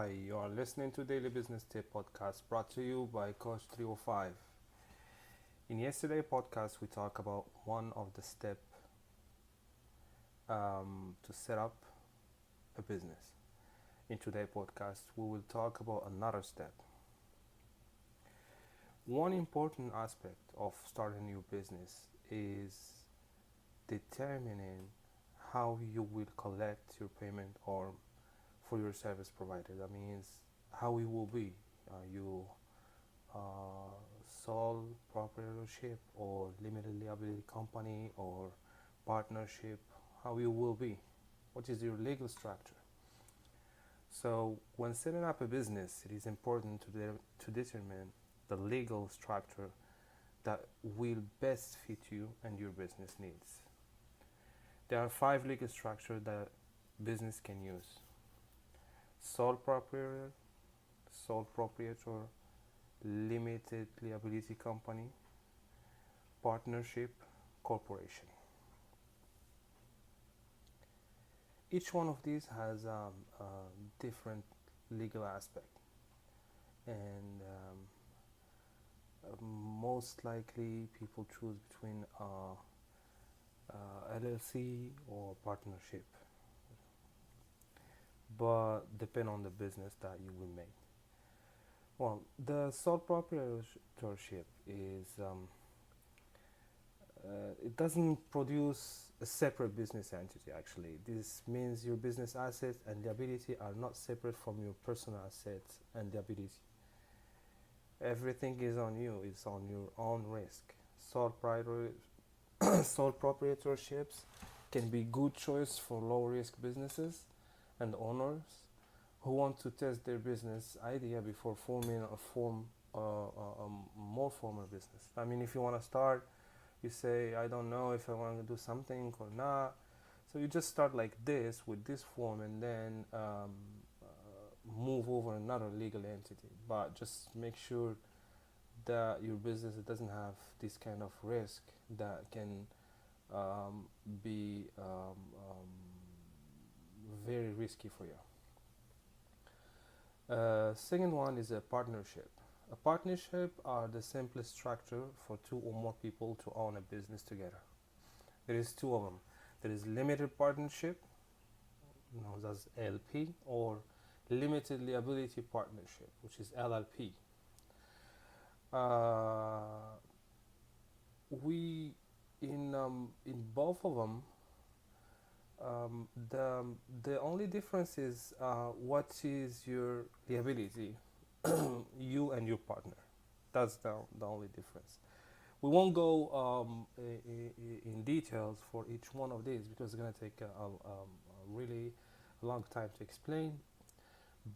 You are listening to Daily Business Tip podcast brought to you by Coach 305. In yesterday's podcast, we talked about one of the steps to set up a business. In today's podcast, we will talk about another step. One important aspect of starting a new business is determining how you will collect your payment or for your service provider. That means how it will be. You sole proprietorship or limited liability company or partnership, how you will be. What is your legal structure? So when setting up a business, it is important to determine the legal structure that will best fit you and your business needs. There are 5 legal structures that business can use: sole proprietor, sole proprietor, limited liability company, partnership, corporation. Each one of these has a different legal aspect, and most likely people choose between LLC or partnership, but depend on the business that you will make. Well, the sole proprietorship is it doesn't produce a separate business entity. Actually, this means your business assets and liability are not separate from your personal assets and liability. Everything is on you. It's on your own risk. Sole proprietorships can be good choice for low risk businesses and owners who want to test their business idea before forming a more formal business. I mean, if you want to start, you say, I don't know if I want to do something or not. So you just start like this with this form, and then move over another legal entity. But just make sure that your business doesn't have this kind of risk that can be very risky for you. Second one is a partnership. A partnership are the simplest structure for 2 or more people to own a business together. There is 2 of them. There is limited partnership, known as LP, or limited liability partnership, which is LLP. We in both of them, the only difference is what is your liability, you and your partner. That's the only difference. We won't go in details for each one of these because it's going to take a really long time to explain.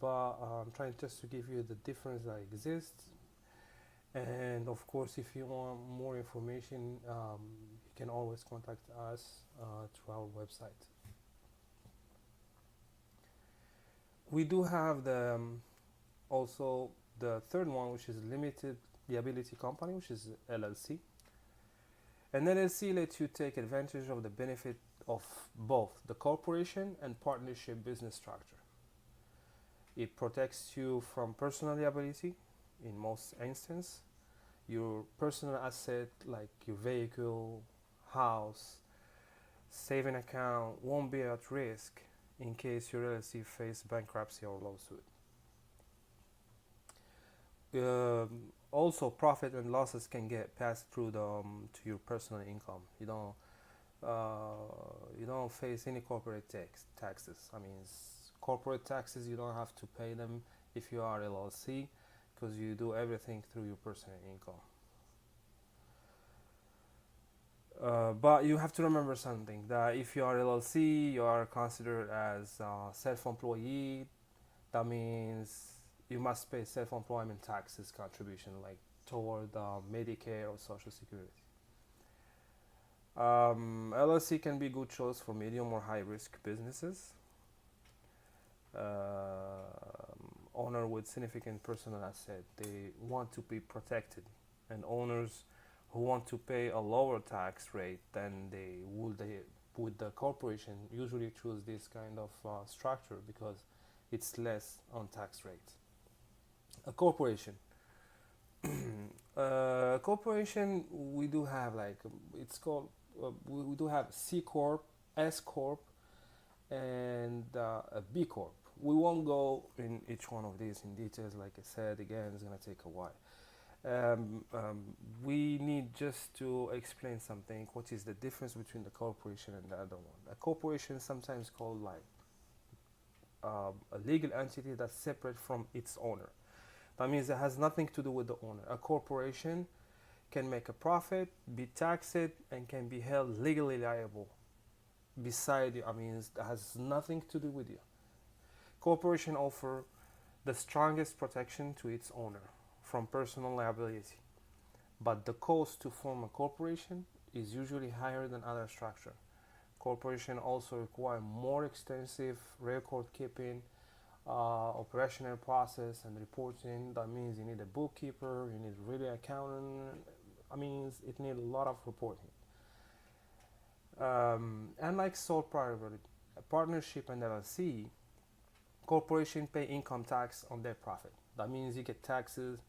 But I'm trying just to give you the difference that exists. And of course, if you want more information, you can always contact us through our website. We do have also the third one, which is limited liability company, which is LLC. An LLC lets you take advantage of the benefit of both the corporation and partnership business structure. It protects you from personal liability in most instances. Your personal asset like your vehicle, house, saving account won't be at risk in case your LLC faces bankruptcy or lawsuit. Also, profit and losses can get passed through to your personal income. You don't face any corporate taxes. I mean, corporate taxes, you don't have to pay them if you are LLC, because you do everything through your personal income. But you have to remember something, that if you are LLC, you are considered as self-employee. That means you must pay self-employment taxes contribution, like toward Medicare or Social Security. LLC can be good choice for medium or high risk businesses. Owner with significant personal asset, they want to be protected, and owners who want to pay a lower tax rate than they would with the corporation usually choose this kind of structure because it's less on tax rate. A corporation. Corporation, we do have like it's called we do have C corp, S corp, and a B corp. We won't go in each one of these in details. Like I said, again, it's gonna take a while. We need just to explain something. What is the difference between the corporation and the other one? A corporation is sometimes called like a legal entity that's separate from its owner. That means it has nothing to do with the owner. A corporation can make a profit, be taxed, and can be held legally liable beside you. I mean, it has nothing to do with you. Corporation offer the strongest protection to its owner from personal liability, but the cost to form a corporation is usually higher than other structure. Corporation also require more extensive record keeping, operational process and reporting. That means you need a bookkeeper, you need really accountant. I mean, it needs a lot of reporting. Unlike sole proprietorship, partnership and LLC, corporation pay income tax on their profit. That means you get taxes,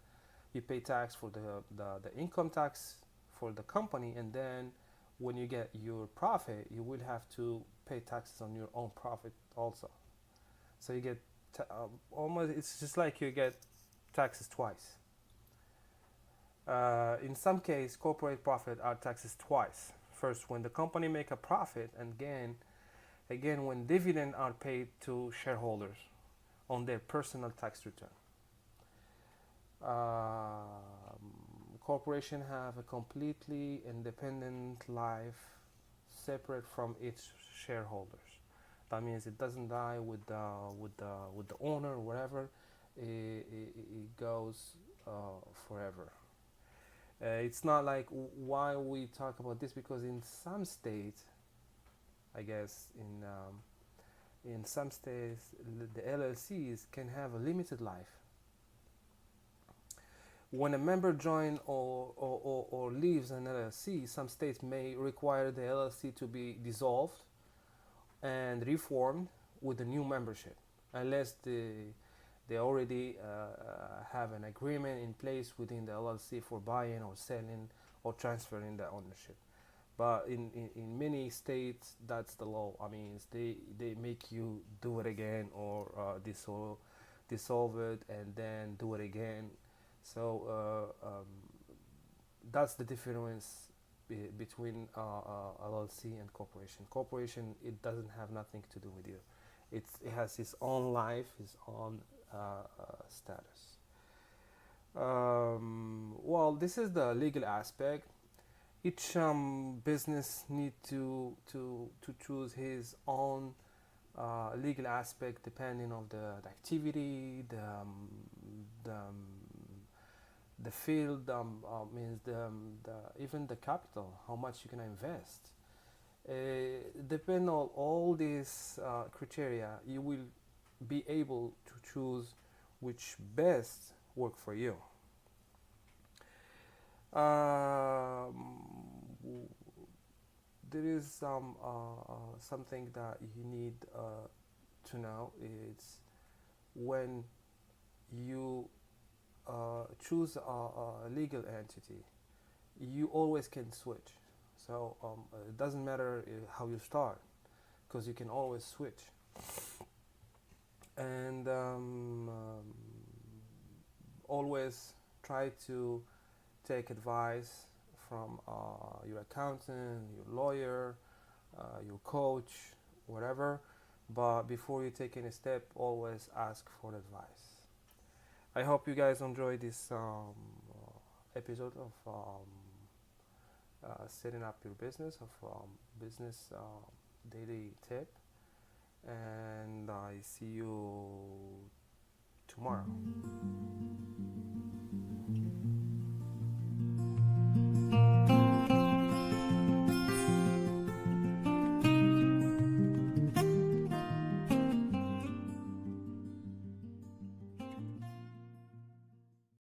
you pay tax for the income tax for the company, and then when you get your profit, you will have to pay taxes on your own profit also. So you get almost, it's just like you get taxes twice. In some case, corporate profit are taxes twice. First, when the company make a profit, and again when dividend are paid to shareholders on their personal tax return. Corporation have a completely independent life, separate from its shareholders. That means it doesn't die with the owner or whatever. It goes forever. It's not like why we talk about this, because in some states, I guess in some states the LLCs can have a limited life. When a member joins or leaves an LLC, some states may require the LLC to be dissolved and reformed with a new membership, unless they already have an agreement in place within the LLC for buying or selling or transferring the ownership. But in many states, that's the law. I mean, they make you do it again, or dissolve it and then do it again. So that's the difference between LLC and corporation. Corporation, it doesn't have nothing to do with you. It has its own life, its own status. Well, this is the legal aspect. Each business need to choose his own legal aspect depending on the activity, the field, means even the capital, how much you can invest. Depending on all these criteria, you will be able to choose which best work for you. There is something that you need to know. It's when you choose a legal entity, you always can switch. So it doesn't matter how you start, because you can always switch. And always try to take advice from your accountant, your lawyer, your coach, whatever. But before you take any step, always ask for advice. I hope you guys enjoyed this episode of setting up your business, of business daily tip. And I see you tomorrow.